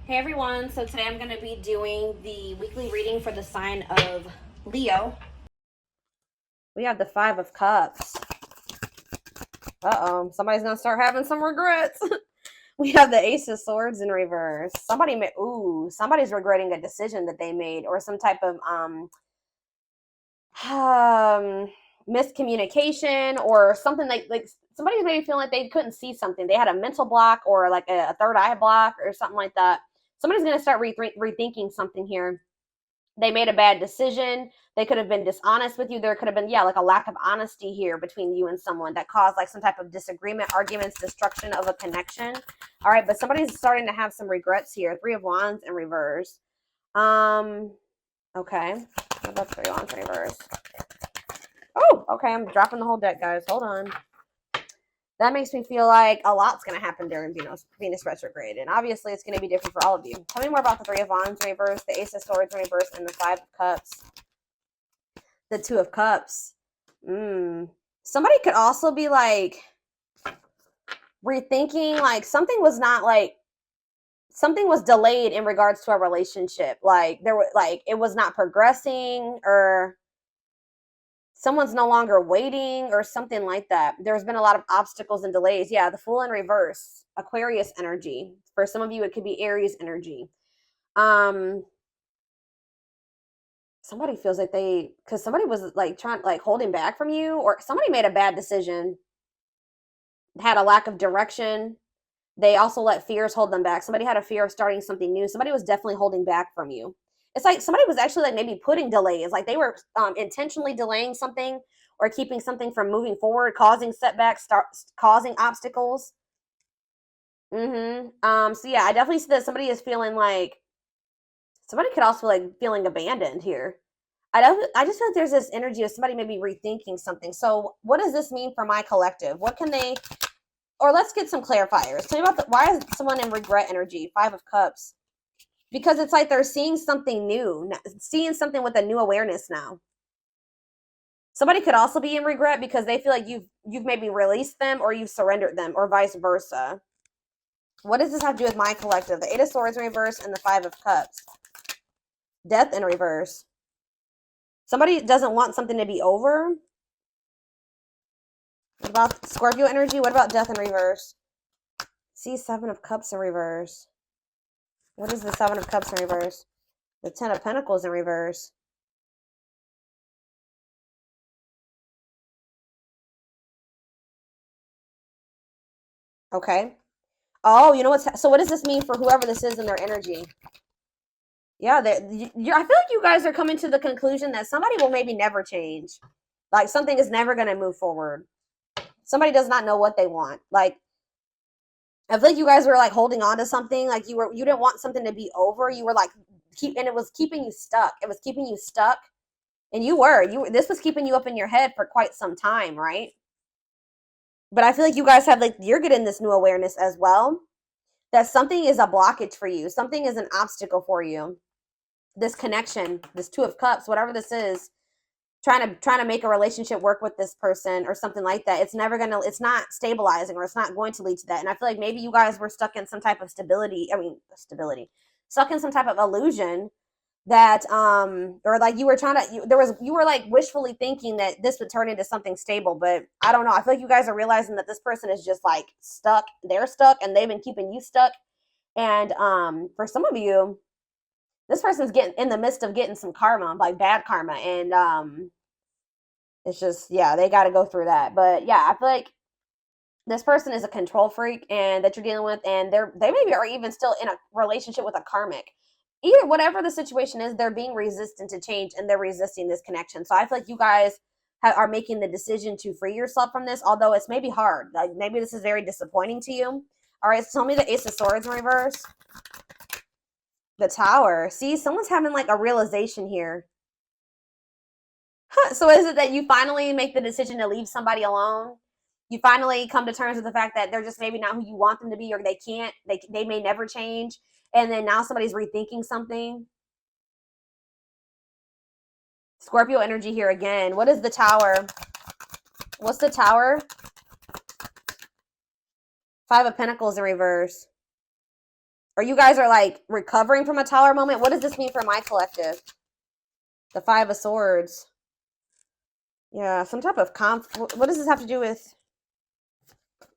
Hey everyone, so today I'm going to be doing the weekly reading for the sign of Leo. We have the Five of Cups. Uh-oh, somebody's going to start having some regrets. We have the Ace of Swords in reverse. Somebody's regretting a decision that they made or some type of miscommunication or something like somebody's maybe feeling like they couldn't see something. They had a mental block or like a third eye block or something like that. Somebody's going to start rethinking something here. They made a bad decision. They could have been dishonest with you. There could have been, like a lack of honesty here between you and someone that caused like some type of disagreement, arguments, destruction of a connection. All right, but somebody's starting to have some regrets here. Three of Wands in reverse. Okay. What about Three of Wands in reverse? Oh, okay. I'm dropping the whole deck, guys. Hold on. That makes me feel like a lot's going to happen during Venus retrograde. And obviously, it's going to be different for all of you. Tell me more about the Three of Wands in reverse, the Ace of Swords in reverse, and the Five of Cups. The Two of Cups. Somebody could also be like rethinking, like something was delayed in regards to a relationship. Like it was not progressing, or someone's no longer waiting or something like that. There's been a lot of obstacles and delays. Yeah, the Fool in reverse, Aquarius energy. For some of you, it could be Aries energy. Somebody feels like because somebody was like holding back from you, or somebody made a bad decision, had a lack of direction. They also let fears hold them back. Somebody had a fear of starting something new. Somebody was definitely holding back from you. It's like somebody was actually like maybe putting delays, like they were intentionally delaying something or keeping something from moving forward, causing setbacks, causing obstacles. So yeah, I definitely see that somebody is feeling like somebody could also like feeling abandoned here. I just feel like there's this energy of somebody maybe rethinking something. So what does this mean for my collective? What can they, or let's get some clarifiers. Tell me about why is someone in regret energy? Five of Cups. Because it's like they're seeing something new, seeing something with a new awareness now. Somebody could also be in regret because they feel like you've maybe released them or you've surrendered them, or vice versa. What does this have to do with my collective? The Eight of Swords in reverse and the Five of Cups. Death in reverse. Somebody doesn't want something to be over. What about Scorpio energy? What about death in reverse? See, Seven of Cups in reverse. What is the Seven of Cups in reverse? The Ten of Pentacles in reverse. Okay. Oh, you know what's so? What does this mean for whoever this is in their energy? Yeah, I feel like you guys are coming to the conclusion that somebody will maybe never change. Like something is never going to move forward. Somebody does not know what they want. Like I feel like you guys were like holding on to something. Like you didn't want something to be over. You were like and it was keeping you stuck. It was keeping you stuck, and this was keeping you up in your head for quite some time, right? But I feel like you guys have you're getting this new awareness as well, that something is a blockage for you. Something is an obstacle for you. This connection, this Two of Cups, whatever this is, trying to make a relationship work with this person or something like that. It's not stabilizing, or it's not going to lead to that. And I feel like maybe you guys were stuck in some type of stuck in some type of illusion that or like you were like wishfully thinking that this would turn into something stable. But I don't know, I feel like you guys are realizing that this person is just like stuck. They're stuck and they've been keeping you stuck. And for some of you, this person's getting in the midst of getting some karma, like bad karma. And it's just, yeah, they got to go through that. But yeah, I feel like this person is a control freak and that you're dealing with, and they maybe are even still in a relationship with a karmic. Either whatever the situation is, they're being resistant to change and they're resisting this connection. So I feel like you guys are making the decision to free yourself from this, although it's maybe hard. Like maybe this is very disappointing to you. All right, so tell me the Ace of Swords in reverse. The Tower. See, someone's having like a realization here. So is it that you finally make the decision to leave somebody alone? You finally come to terms with the fact that they're just maybe not who you want them to be, or they may never change. And then now somebody's rethinking something. Scorpio energy here again. What is the Tower? What's the Tower? Five of Pentacles in reverse. Or you guys are like recovering from a Tower moment. What does this mean for my collective? The Five of Swords. Yeah, some type of what does this have to do with?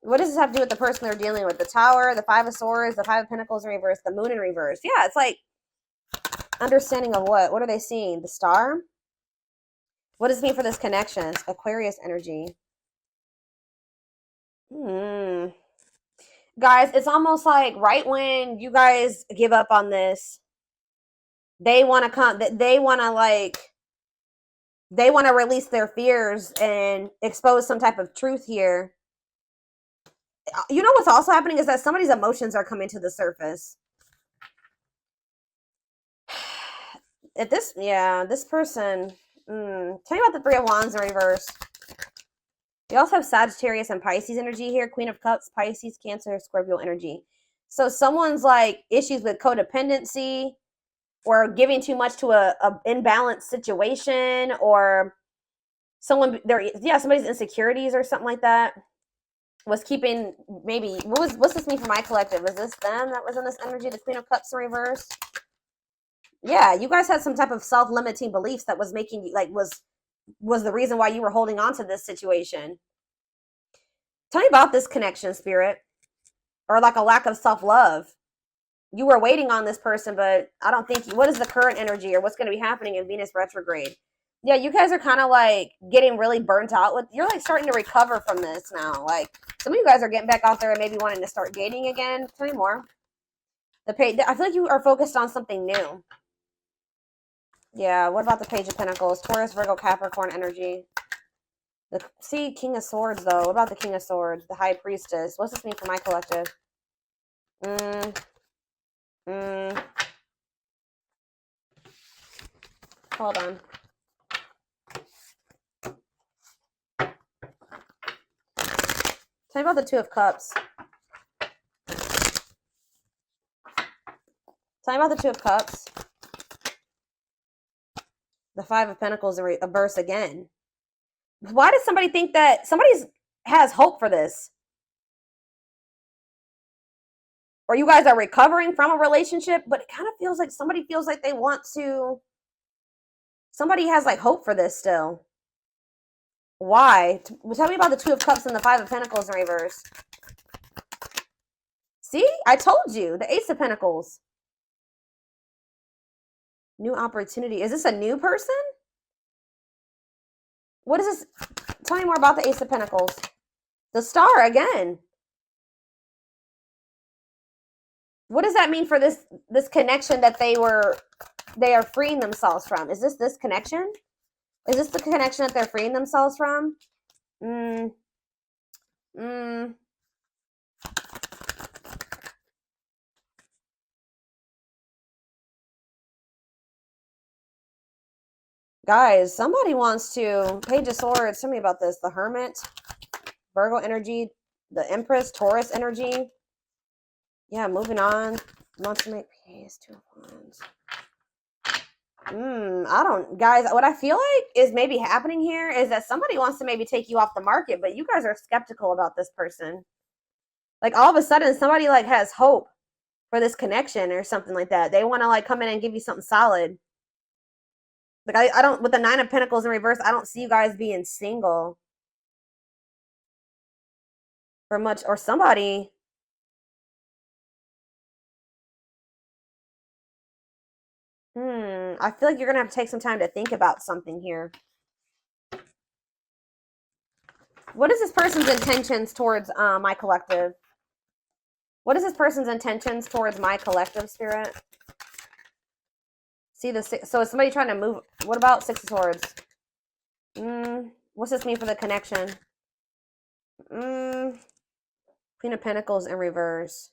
What does this have to do with the person they're dealing with? The Tower, the Five of Swords, the Five of Pentacles in reverse, the Moon in reverse. Yeah, it's like understanding of what? What are they seeing? The Star? What does it mean for this connection? Aquarius energy. Guys, it's almost like right when you guys give up on this, they want to come, they want to like, they want to release their fears and expose some type of truth here. You know what's also happening is that somebody's emotions are coming to the surface. If this, yeah, this person, tell me about the Three of Wands in reverse. You also have Sagittarius and Pisces energy here. Queen of Cups, Pisces, Cancer, Scorpio energy. So someone's like issues with codependency or giving too much to a imbalanced situation, or someone somebody's insecurities or something like that was keeping, maybe what's this mean for my collective? Is this them that was in this energy, the Queen of Cups in reverse? Yeah, you guys had some type of self-limiting beliefs that was making you like was the reason why you were holding on to this situation. Tell me about this connection, Spirit, or like a lack of self-love. You were waiting on this person, but I don't think, what is the current energy or what's going to be happening in Venus retrograde? Yeah, you guys are kind of like getting really burnt out with, you're like starting to recover from this now. Like some of you guys are getting back out there and maybe wanting to start dating again. Tell me more. I feel like you are focused on something new. Yeah, what about the Page of Pentacles? Taurus, Virgo, Capricorn energy. See, King of Swords, though. What about the King of Swords? The High Priestess. What's this mean for my collective? Hold on. Tell me about the Two of Cups. Tell me about the Two of Cups. The Five of Pentacles in reverse again. Why does somebody think that somebody has hope for this? Or you guys are recovering from a relationship, but it kind of feels like somebody feels like they want to, somebody has like hope for this still. Why? Tell me about the Two of Cups and the Five of Pentacles in reverse. See, I told you, the Ace of Pentacles. New opportunity. Is this a new person? What is this? Tell me more about the Ace of Pentacles. The Star again. What does that mean for this connection that they are freeing themselves from? Is this connection? Is this the connection that they're freeing themselves from? Guys, somebody wants to, Page of Swords, tell me about this. The Hermit, Virgo energy, the Empress, Taurus energy. Yeah, moving on. Wants to make peace, Two of Wands. I don't, guys, what I feel like is maybe happening here is that somebody wants to maybe take you off the market, but you guys are skeptical about this person. Like all of a sudden somebody like has hope for this connection or something like that. They want to like come in and give you something solid. Like I don't, with the Nine of Pentacles in reverse, I don't see you guys being single for much, or somebody. I feel like you're gonna have to take some time to think about something here. What is this person's intentions towards my collective? What is this person's intentions towards my collective, Spirit? See the six, so is somebody trying to move? What about Six of Swords? What's this mean for the connection? Queen of Pentacles in reverse.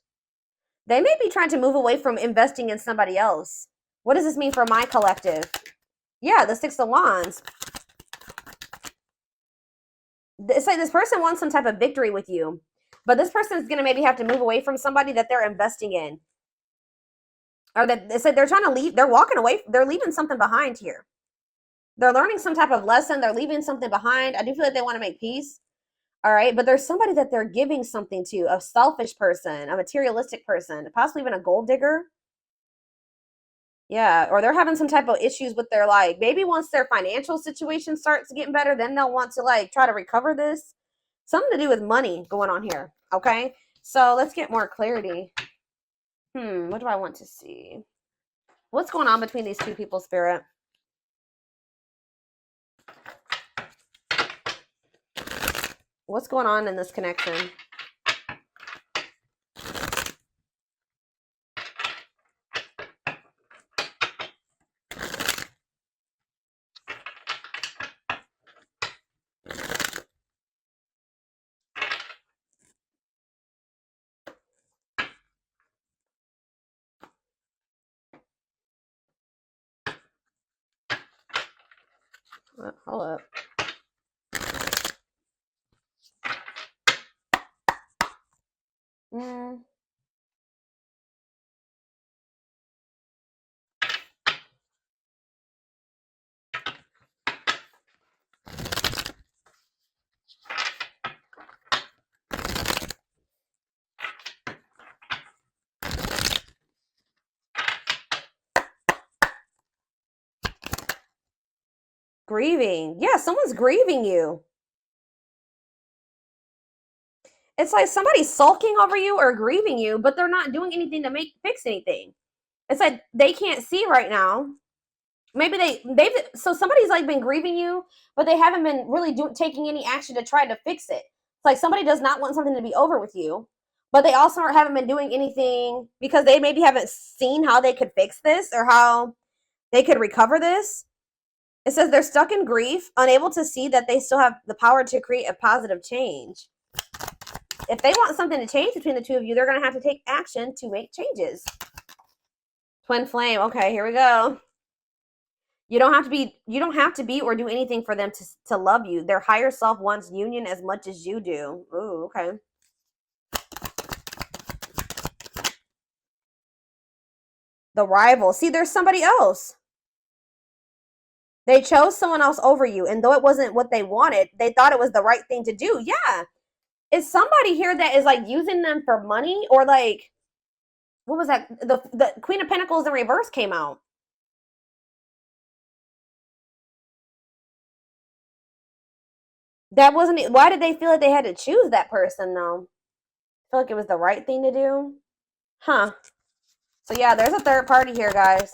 They may be trying to move away from investing in somebody else. What does this mean for my collective? Yeah, the Six of Wands. It's like this person wants some type of victory with you, but this person is going to maybe have to move away from somebody that they're investing in. Or that it's like they're trying to leave, they're walking away, they're leaving something behind here. They're learning some type of lesson, they're leaving something behind. I do feel like they want to make peace. All right, but there's somebody that they're giving something to, a selfish person, a materialistic person, possibly even a gold digger. Yeah, or they're having some type of issues with their, like, maybe once their financial situation starts getting better, then they'll want to like try to recover this. Something to do with money going on here. Okay, so let's get more clarity. What do I want to see? What's going on between these two people, Spirit? What's going on in this connection? Hold up. Grieving. Yeah, someone's grieving you. It's like somebody's sulking over you or grieving you, but they're not doing anything to fix anything. It's like they can't see right now. Maybe so somebody's like been grieving you, but they haven't been really taking any action to try to fix it. It's like somebody does not want something to be over with you, but they also haven't been doing anything because they maybe haven't seen how they could fix this or how they could recover this. It says they're stuck in grief, unable to see that they still have the power to create a positive change. If they want something to change between the two of you, they're going to have to take action to make changes. Twin flame. Okay, here we go. You don't have to be or do anything for them to love you. Their higher self wants union as much as you do. Ooh, okay. The rival. See, there's somebody else. They chose someone else over you, and though it wasn't what they wanted, they thought it was the right thing to do. Yeah. Is somebody here that is like using them for money, or like, what was that? The Queen of Pentacles in reverse came out. That wasn't it. Why did they feel like they had to choose that person though? I feel like it was the right thing to do. Huh. So yeah, there's a third party here, guys.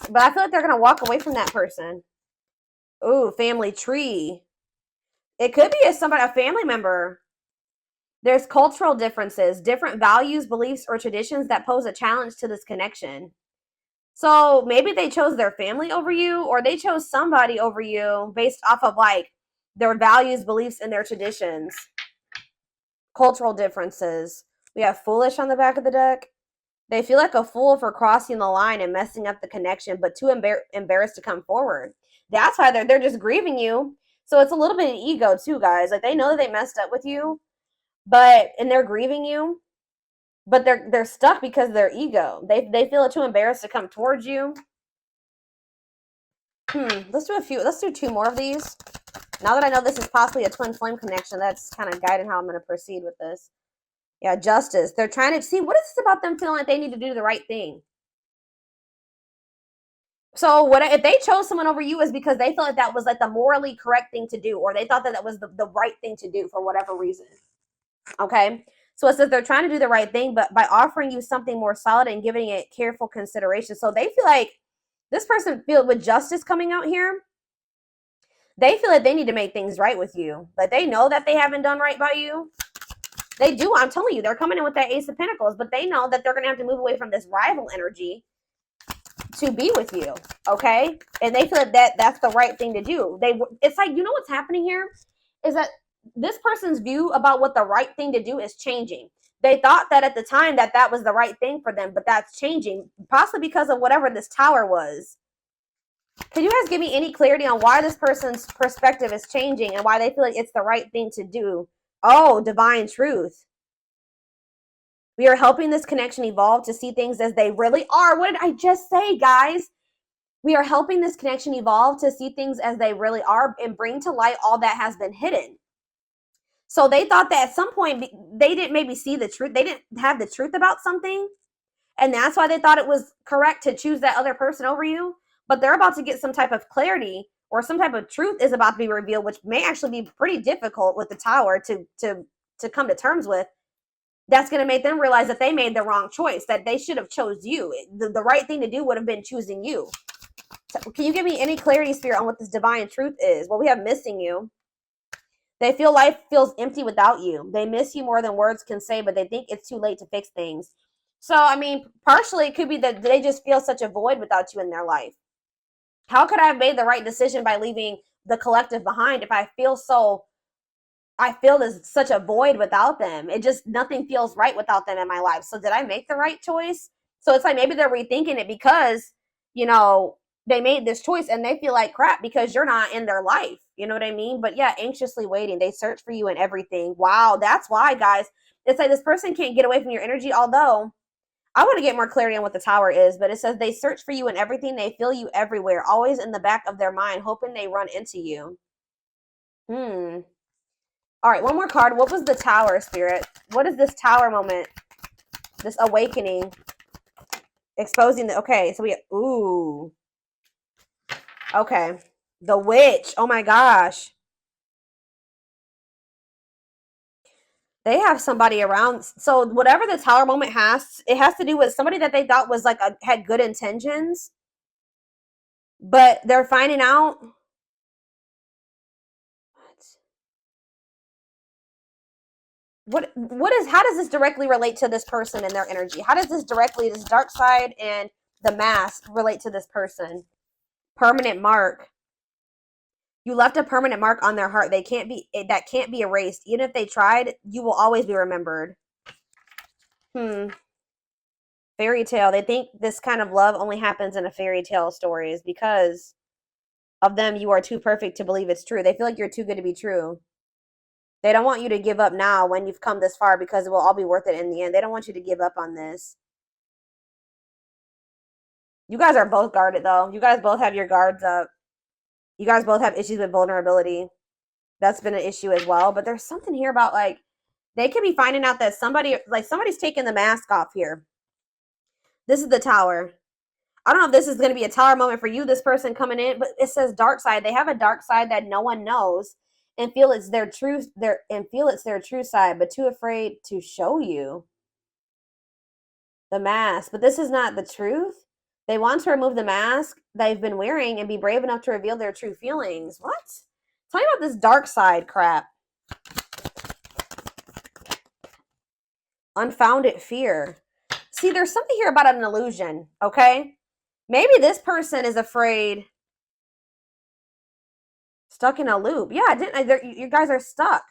But I feel like they're going to walk away from that person. Ooh, family tree. It could be a family member. There's cultural differences, different values, beliefs, or traditions that pose a challenge to this connection. So maybe they chose their family over you, or they chose somebody over you based off of like their values, beliefs, and their traditions. Cultural differences. We have foolish on the back of the deck. They feel like a fool for crossing the line and messing up the connection, but too embarrassed to come forward. That's why they're just grieving you. So it's a little bit of ego too, guys. Like they know that they messed up with you, and they're grieving you, but they're stuck because of their ego. They feel too embarrassed to come towards you. Let's do two more of these. Now that I know this is possibly a twin flame connection, that's kind of guiding how I'm going to proceed with this. Yeah, justice. They're trying to see, what is this about them feeling like they need to do the right thing? So what if they chose someone over you is because they felt like that was like the morally correct thing to do, or they thought that that was the right thing to do for whatever reason. Okay. So it says they're trying to do the right thing, but by offering you something more solid and giving it careful consideration. So they feel like this person with justice coming out here, they feel like they need to make things right with you. Like they know that they haven't done right by you. They do. I'm telling you, they're coming in with that Ace of Pentacles, but they know that they're going to have to move away from this rival energy to be with you. Okay. And they feel like that's the right thing to do. It's like, you know what's happening here is that this person's view about what the right thing to do is changing. They thought that at the time that was the right thing for them, but that's changing, possibly because of whatever this tower was. Can you guys give me any clarity on why this person's perspective is changing and why they feel like it's the right thing to do? Oh, divine truth. We are helping this connection evolve to see things as they really are. What did I just say, guys? We are helping this connection evolve to see things as they really are and bring to light all that has been hidden. So they thought that at some point they didn't maybe see the truth. They didn't have the truth about something. And that's why they thought it was correct to choose that other person over you. But they're about to get some type of clarity, or some type of truth is about to be revealed, which may actually be pretty difficult with the Tower to come to terms with. That's going to make them realize that they made the wrong choice, that they should have chose you. The right thing to do would have been choosing you. So can you give me any clarity, Spirit, on what this divine truth is? Well, we have missing you. They feel life feels empty without you. They miss you more than words can say, but they think it's too late to fix things. So, I mean, partially it could be that they just feel such a void without you in their life. How could I have made the right decision by leaving the collective behind if I feel there's such a void without them? It just, nothing feels right without them in my life. So did I make the right choice? So it's like maybe they're rethinking it because, they made this choice and they feel like crap because you're not in their life. You know what I mean? But yeah, anxiously waiting. They search for you in everything. Wow, that's why, guys. It's like this person can't get away from your energy, although I want to get more clarity on what the Tower is, but it says they search for you in everything. They feel you everywhere, always in the back of their mind, hoping they run into you. All right, one more card. What was the Tower, Spirit? What is this Tower moment? This awakening. Exposing the, okay, so ooh. Okay. The Witch. Oh my gosh. They have somebody around. So whatever the Tower moment has, it has to do with somebody that they thought was like had good intentions, but they're finding out. How does this directly relate to this person and their energy? How does this dark side and the mask relate to this person? Permanent mark. You left a permanent mark on their heart. That can't be erased. Even if they tried, you will always be remembered. Fairy tale. They think this kind of love only happens in a fairy tale stories because of them. You are too perfect to believe it's true. They feel like you're too good to be true. They don't want you to give up now when you've come this far because it will all be worth it in the end. They don't want you to give up on this. You guys are both guarded though. You guys both have your guards up. You guys both have issues with vulnerability. That's been an issue as well. But there's something here about like they could be finding out that somebody's taking the mask off here. This is the Tower. I don't know if this is going to be a Tower moment for you, this person coming in, but it says dark side. They have a dark side that no one knows and feel it's their true side, but too afraid to show you. The mask. But this is not the truth. They want to remove the mask they've been wearing and be brave enough to reveal their true feelings. What? Tell me about this dark side crap. Unfounded fear. See, there's something here about an illusion, okay? Maybe this person is afraid. Stuck in a loop. Yeah, you guys are stuck.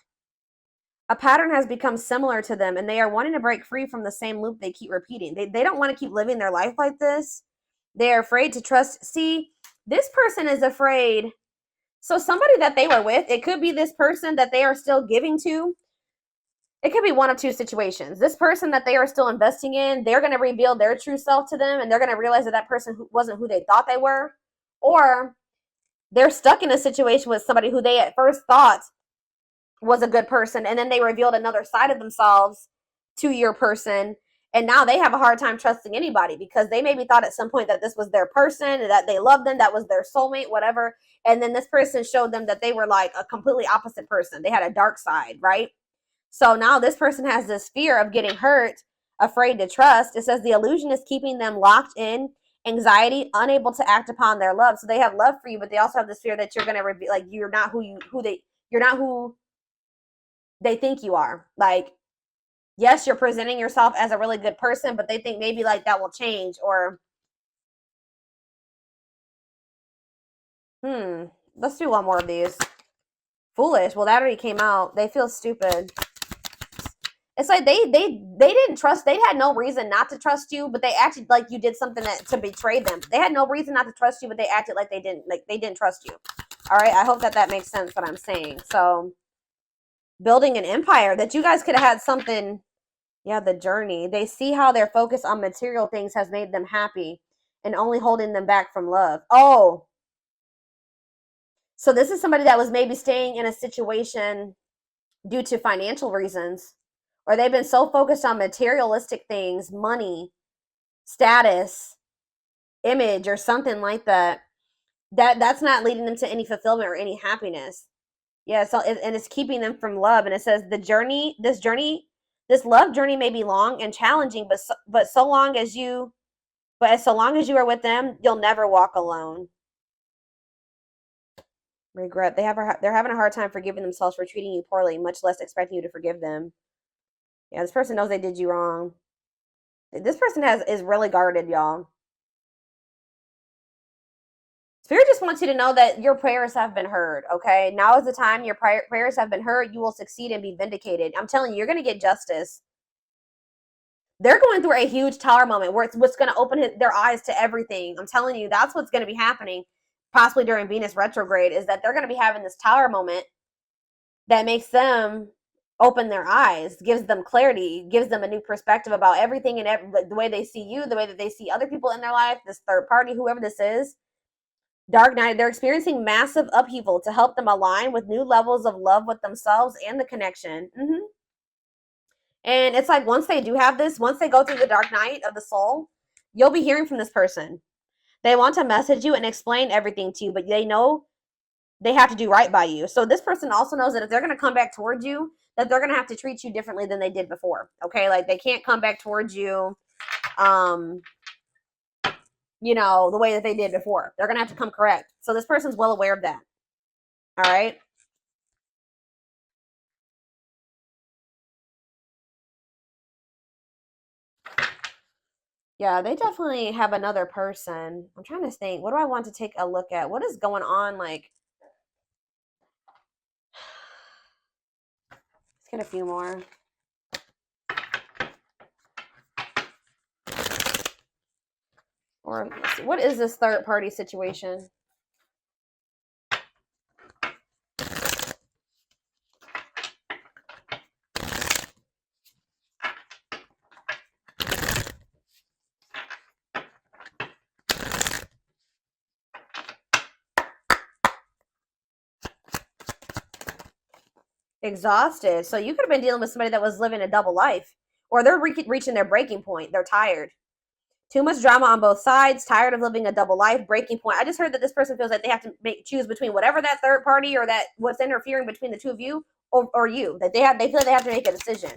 A pattern has become similar to them, and they are wanting to break free from the same loop they keep repeating. They don't want to keep living their life like this. They are afraid to trust. See, this person is afraid. So somebody that they were with, it could be this person that they are still giving to. It could be one of two situations. This person that they are still investing in, they're going to reveal their true self to them, and they're going to realize that that person wasn't who they thought they were. Or they're stuck in a situation with somebody who they at first thought was a good person, and then they revealed another side of themselves to your person, and now they have a hard time trusting anybody because they maybe thought at some point that this was their person and that they loved them, that was their soulmate, whatever, and then this person showed them that they were like a completely opposite person. They had a dark side, right? So now this person has this fear of getting hurt, afraid to trust. It says the illusion is keeping them locked in anxiety, unable to act upon their love. So they have love for you, but they also have this fear that you're going to reveal, like you're not you're not who they think you are. Like, yes, you're presenting yourself as a really good person, but they think maybe like that will change. Or let's do one more of these. Foolish. Well, that already came out. They feel stupid. It's like they didn't trust. They had no reason not to trust you, but they acted like you did something to betray them. They had no reason not to trust you, but they acted like they didn't trust you. All right, I hope that makes sense what I'm saying. So building an empire, that you guys could have had something. Yeah, the journey. They see how their focus on material things has made them happy and only holding them back from love. Oh, so this is somebody that was maybe staying in a situation due to financial reasons, or they've been so focused on materialistic things, money, status, image, or something like that, that's not leading them to any fulfillment or any happiness. Yeah, so and it's keeping them from love. And it says this love journey may be long and challenging, but so long as you are with them, you'll never walk alone. Regret. They're having a hard time forgiving themselves for treating you poorly, much less expecting you to forgive them. Yeah, this person knows they did you wrong. This person is really guarded, y'all. Spirit just wants you to know that your prayers have been heard, okay? Now is the time your prayers have been heard. You will succeed and be vindicated. I'm telling you, you're going to get justice. They're going through a huge tower moment where it's what's going to open their eyes to everything. I'm telling you, that's what's going to be happening, possibly during Venus retrograde, is that they're going to be having this tower moment that makes them open their eyes, gives them clarity, gives them a new perspective about everything and the way they see you, the way that they see other people in their life, this third party, whoever this is. Dark night, they're experiencing massive upheaval to help them align with new levels of love with themselves and the connection. And it's like once they do have this, once they go through the dark night of the soul, you'll be hearing from this person. They want to message you and explain everything to you, but they know they have to do right by you. So this person also knows that if they're going to come back towards you, that they're going to have to treat you differently than they did before. Okay, like they can't come back towards you the way that they did before. They're going to have to come correct. So this person's well aware of that. All right. Yeah, they definitely have another person. I'm trying to think. What do I want to take a look at? What is going on? Like, let's get a few more. Or let's see, what is this third party situation? Exhausted. So you could have been dealing with somebody that was living a double life, or they're reaching their breaking point. They're tired. Too much drama on both sides, tired of living a double life, breaking point. I just heard that this person feels like they have to choose between whatever that third party or that what's interfering between the two of you or you. That they feel like they have to make a decision.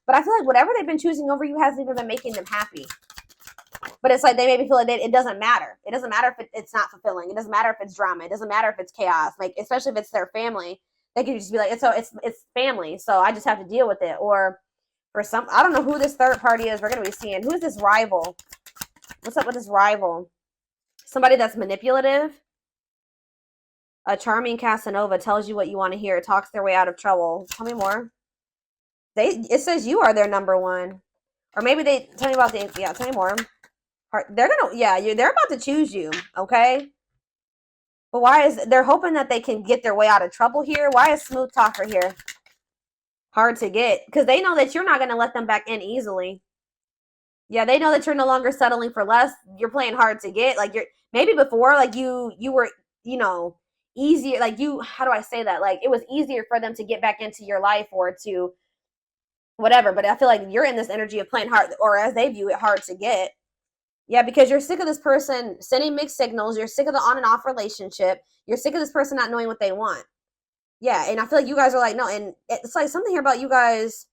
But I feel like whatever they've been choosing over you hasn't even been making them happy. But it's like they maybe feel like it doesn't matter. It doesn't matter if it's not fulfilling. It doesn't matter if it's drama. It doesn't matter if it's chaos. Like, especially if it's their family, they could just be like, it's family, so I just have to deal with it. Or for some, I don't know who this third party is. We're gonna be seeing who is this rival. What's up with this rival? Somebody that's manipulative. A charming Casanova tells you what you want to hear. Talks their way out of trouble. Tell me more. It says you are their number one, or maybe they tell me about tell me more. They're about to choose you, okay? But they're hoping that they can get their way out of trouble here? Why is smooth talker here? Hard to get, because they know that you're not going to let them back in easily. Yeah, they know that you're no longer settling for less. You're playing hard to get. Like maybe before, like you were, easier. Like how do I say that? Like it was easier for them to get back into your life or to whatever. But I feel like you're in this energy of playing hard, or as they view it, hard to get. Yeah, because you're sick of this person sending mixed signals. You're sick of the on and off relationship. You're sick of this person not knowing what they want. Yeah, and I feel like you guys are like, no, and it's like something here about you guys.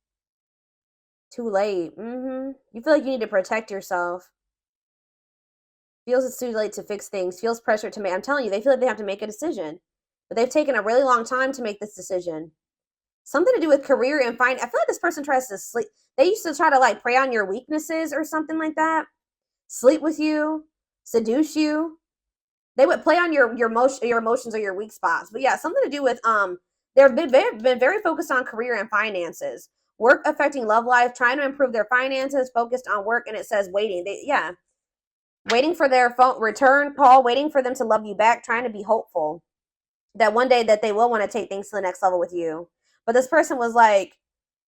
Too late. You feel like you need to protect yourself. Feels it's too late to fix things. Feels pressure to make. I'm telling you, they feel like they have to make a decision. But they've taken a really long time to make this decision. Something to do with career and I feel like this person tries to sleep. They used to try to like prey on your weaknesses or something like that. Sleep with you, seduce you. They would play on your emotions or your weak spots. But yeah, something to do with they've been very focused on career and finances. Work affecting love life, trying to improve their finances, focused on work, and it says waiting. Waiting for their phone return call, waiting for them to love you back, trying to be hopeful that one day that they will want to take things to the next level with you. But this person was like,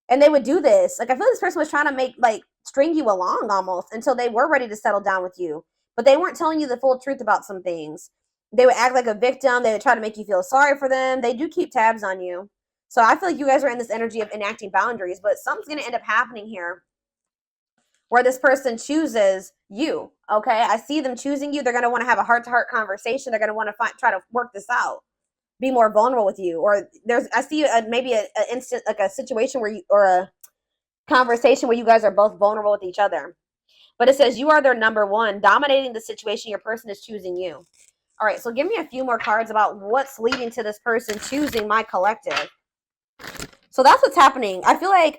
and they would do this. Like I feel like this person was trying to string you along almost until they were ready to settle down with you. But they weren't telling you the full truth about some things. They would act like a victim. They would try to make you feel sorry for them. They do keep tabs on you. So I feel like you guys are in this energy of enacting boundaries, but something's going to end up happening here where this person chooses you. Okay, I see them choosing you. They're going to want to have a heart-to-heart conversation. They're going to want to try to work this out, be more vulnerable with you. Or I see maybe a instant, like a situation where you, or a conversation where you guys are both vulnerable with each other. But it says you are their number one, dominating the situation. Your person is choosing you. All right, so give me a few more cards about what's leading to this person choosing my collective. So that's what's happening. I feel like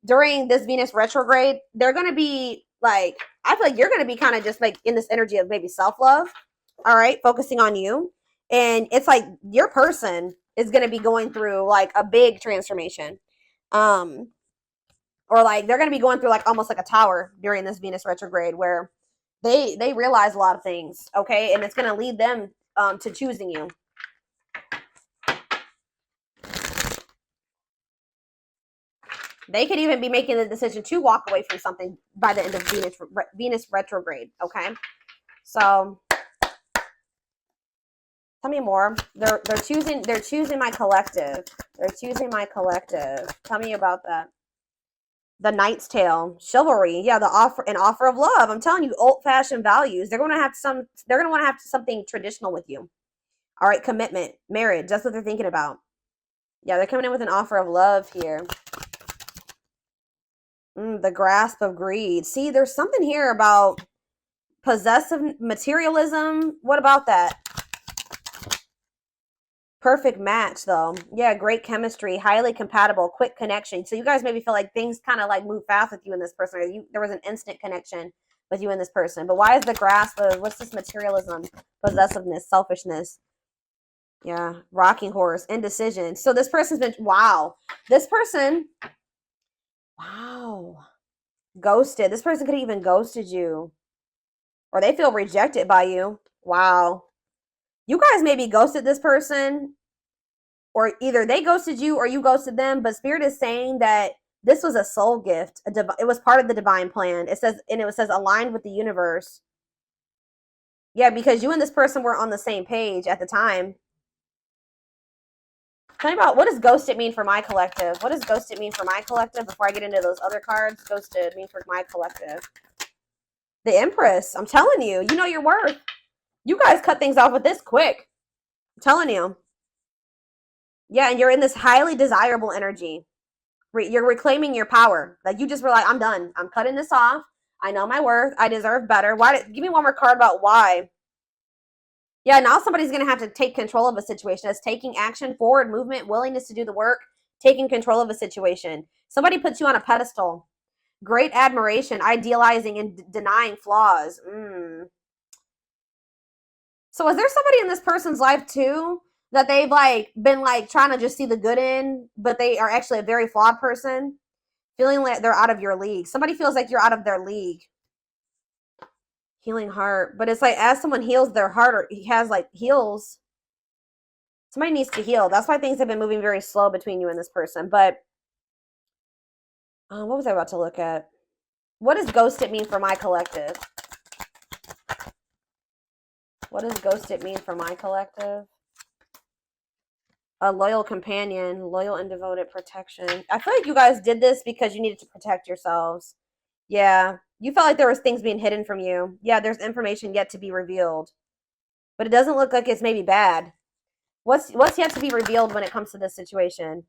during this Venus retrograde, they're going to be like, I feel like you're going to be kind of just like in this energy of maybe self-love. All right, focusing on you. And it's like your person is going to be going through like a big transformation. Or like they're going to be going through like almost like a tower during this Venus retrograde where they realize a lot of things, okay? And it's going to lead them to choosing you. They could even be making the decision to walk away from something by the end of Venus retrograde, okay? So tell me more. They're choosing my collective. They're choosing my collective. Tell me about that. The Knight's Tale, chivalry, yeah, an offer of love. I'm telling you, old-fashioned values. They're going to want to have something traditional with you. All right, commitment, marriage. That's what they're thinking about. Yeah, they're coming in with an offer of love here. The grasp of greed. See, there's something here about possessive materialism. What about that? Perfect match, though. Yeah, great chemistry, highly compatible, quick connection. So you guys maybe feel like things kind of like move fast with you and this person. Or there was an instant connection with you and this person. But why is the grasp of, what's this materialism, possessiveness, selfishness? Yeah, rocking horse, indecision. So this person's been, wow. This person, wow. Ghosted. This person could have even ghosted you. Or they feel rejected by you. Wow. You guys maybe ghosted this person, or either they ghosted you or you ghosted them, but Spirit is saying that this was a soul gift. It was part of the divine plan. It says aligned with the universe. Yeah, because you and this person were on the same page at the time. Tell me about, what does ghosted mean for my collective? What does ghosted mean for my collective before I get into those other cards? Ghosted mean for my collective. The Empress. I'm telling you, you know your worth. You guys cut things off with this quick. I'm telling you. Yeah, and you're in this highly desirable energy. You're reclaiming your power. Like you just were like, I'm done. I'm cutting this off. I know my worth. I deserve better. Give me one more card about why. Yeah, now somebody's going to have to take control of a situation. That's taking action, forward movement, willingness to do the work, taking control of a situation. Somebody puts you on a pedestal. Great admiration, idealizing and denying flaws. So is there somebody in this person's life too that they've like been like trying to just see the good in, but they are actually a very flawed person, feeling like they're out of your league? Somebody feels like you're out of their league. Healing heart, but it's like as someone heals their heart, or heals, somebody needs to heal. That's why things have been moving very slow between you and this person. But what was I about to look at? What does ghosted mean for my collective? What does ghosted mean for my collective? A loyal companion, loyal and devoted protection. I feel like you guys did this because you needed to protect yourselves. Yeah, you felt like there was things being hidden from you. Yeah, there's information yet to be revealed. But it doesn't look like it's maybe bad. What's yet to be revealed when it comes to this situation?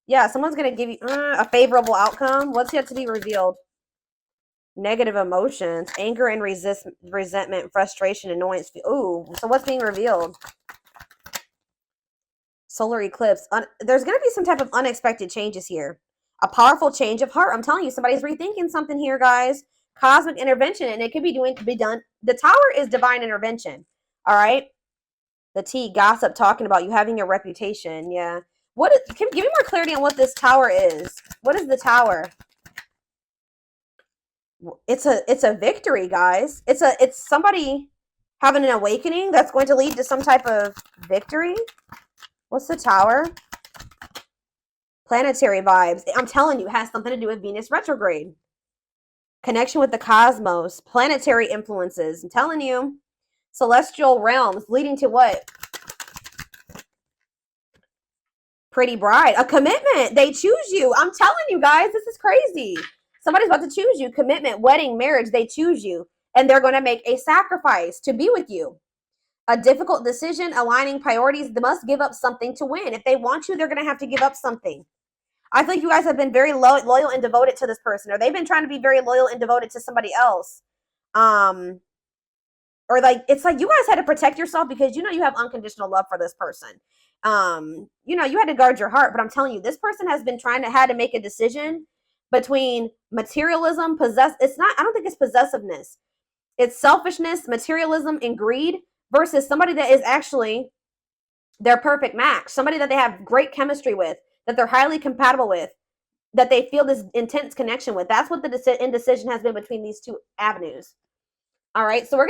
Yeah, someone's going to give you a favorable outcome. What's yet to be revealed? Negative emotions, anger and resentment, frustration, annoyance. Ooh, so what's being revealed? Solar eclipse. There's going to be some type of unexpected changes here. A powerful change of heart. I'm telling you, somebody's rethinking something here, guys. Cosmic intervention, and it could be done. The Tower is divine intervention. All right. The T, gossip, talking about you having a reputation. Yeah. Give me more clarity on what this Tower is. What is the Tower? It's a victory, guys. It's somebody having an awakening that's going to lead to some type of victory. What's the Tower? Planetary vibes. I'm telling you, it has something to do with Venus retrograde. Connection with the cosmos. Planetary influences. I'm telling you. Celestial realms leading to what? Pretty bride. A commitment. They choose you. I'm telling you guys, this is crazy. Somebody's about to choose you. Commitment, wedding, marriage. They choose you. And they're going to make a sacrifice to be with you. A difficult decision, aligning priorities. They must give up something to win. If they want you, they're going to have to give up something. I think you guys have been very loyal and devoted to this person, or they've been trying to be very loyal and devoted to somebody else. Or like, it's like you guys had to protect yourself because you know you have unconditional love for this person. You know, you had to guard your heart, but I'm telling you, this person has been had to make a decision between materialism, I don't think it's possessiveness. It's selfishness, materialism, and greed versus somebody that is actually their perfect match, somebody that they have great chemistry with, that they're highly compatible with, that they feel this intense connection with. That's what the indecision has been between these two avenues. All right, so we're